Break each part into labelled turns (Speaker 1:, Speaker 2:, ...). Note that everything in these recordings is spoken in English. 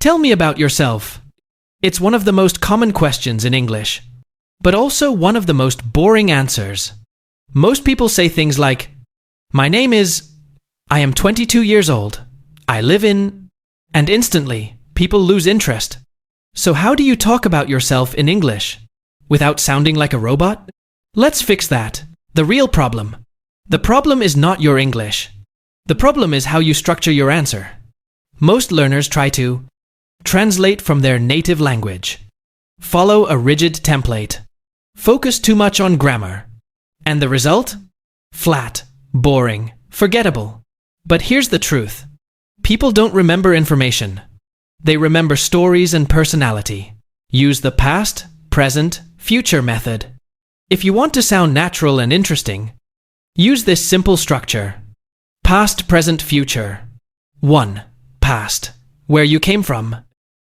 Speaker 1: Tell me about yourself. It's one of the most common questions in English, but also one of the most boring answers. Most people say things like, "My name is, I am 22 years old, I live in," and instantly, people lose interest. So how do you talk about yourself in English without sounding like a robot? Let's fix that. The real problem. The problem is not your English. The problem is how you structure your answer. Most learners try to translate from their native language, follow a rigid template, focus too much on grammar, and the result? Flat, boring, forgettable. But here's the truth. People don't remember information. They remember stories and personality. Use the past, present, future method. If you want to sound natural and interesting, use this simple structure. Past, present, future. 1. Past. Where you came from.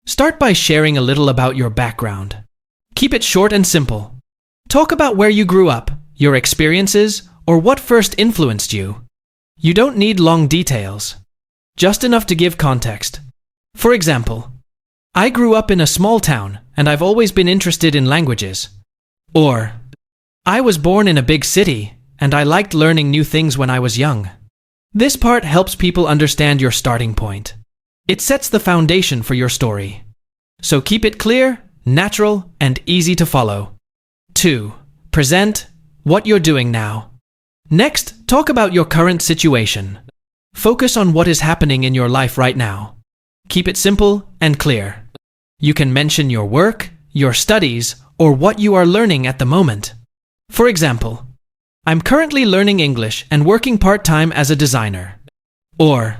Speaker 1: Start by sharing a little about your background. Keep it short and simple. Talk about where you grew up, your experiences, or what first influenced you. You don't need long details. Just enough to give context. For example, I grew up in a small town and I've always been interested in languages. Or, I was born in a big city and I liked learning new things when I was young. This part helps people understand your starting point. It sets the foundation for your story. So keep it clear, natural, and easy to follow. 2. Present what you're doing now. Next, talk about your current situation. Focus on what is happening in your life right now. Keep it simple and clear. You can mention your work, your studies, or what you are learning at the moment. For example, I'm currently learning English and working part-time as a designer. Or,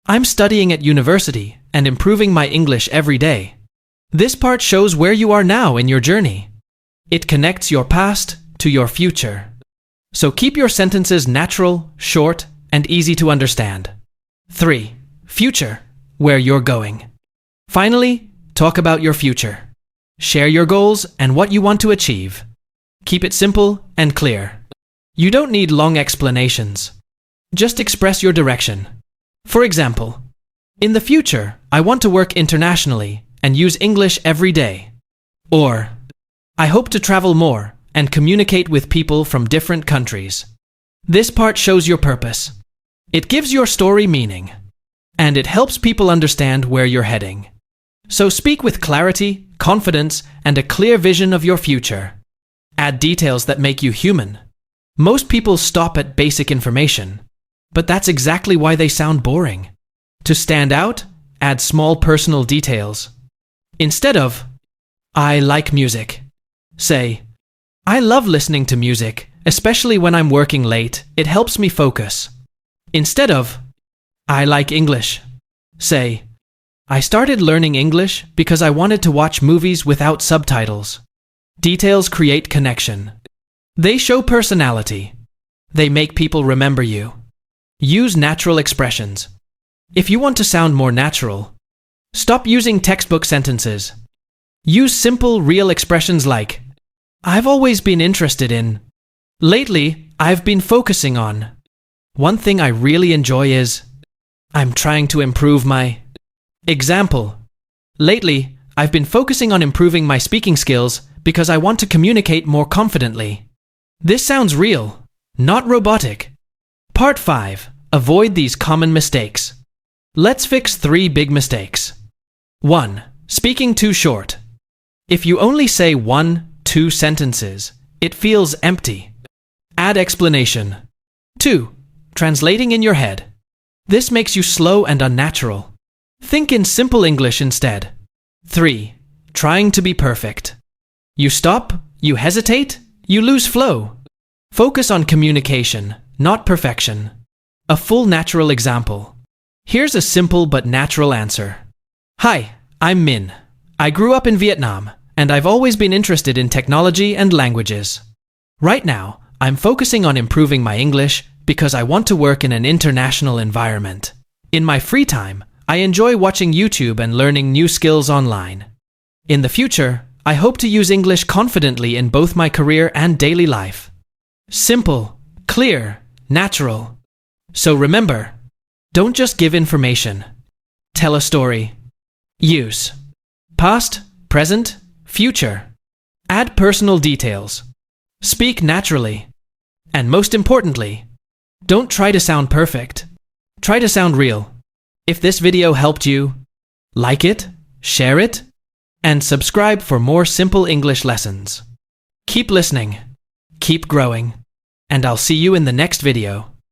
Speaker 1: I'm studying at university and improving my English every day. This part shows where you are now in your journey. It connects your past to your future. So keep your sentences natural, short, and easy to understand. 3. Future. Where you're going. Finally, talk about your future. Share your goals and what you want to achieve. Keep it simple and clear. You don't need long explanations. Just express your direction. For example, in the future, I want to work internationally and use English every day. Or, I hope to travel more and communicate with people from different countries. This part shows your purpose. It gives your story meaning. And it helps people understand where you're heading. So speak with clarity, confidence, and a clear vision of your future. Add details that make you human. Most people stop at basic information, but that's exactly why they sound boring. To stand out, add small personal details. Instead of, "I like music," say, "I love listening to music, especially when I'm working late. It helps me focus." Instead of, "I like English," say, "I started learning English because I wanted to watch movies without subtitles." Details create connection. They show personality. They make people remember you. Use natural expressions. If you want to sound more natural, stop using textbook sentences. Use simple, real expressions like, "I've always been interested in," "Lately, I've been focusing on," "One thing I really enjoy is," "I'm trying to improve my." Example, "Lately, I've been focusing on improving my speaking skills because I want to communicate more confidently." This sounds real, not robotic. Part 5. Avoid these common mistakes. Let's fix 3 big mistakes. 1. Speaking too short. If you only say 1-2 sentences, it feels empty. Add explanation. 2. Translating in your head. This makes you slow and unnatural. Think in simple English instead. 3. Trying to be perfect. You stop, you hesitate, you lose flow. Focus on communication, not perfection. A full natural example. Here's a simple but natural answer. "Hi, I'm Min. I grew up in Vietnam, and I've always been interested in technology and languages. Right now, I'm focusing on improving my English because I want to work in an international environment. In my free time, I enjoy watching YouTube and learning new skills online. In the future, I hope to use English confidently in both my career and daily life." Simple, clear, natural. So remember, don't just give information. Tell a story. Use: past, present, future. Add personal details. Speak naturally. And most importantly, don't try to sound perfect. Try to sound real. If this video helped you, like it, share it, and subscribe for more simple English lessons. Keep listening, keep growing, and I'll see you in the next video.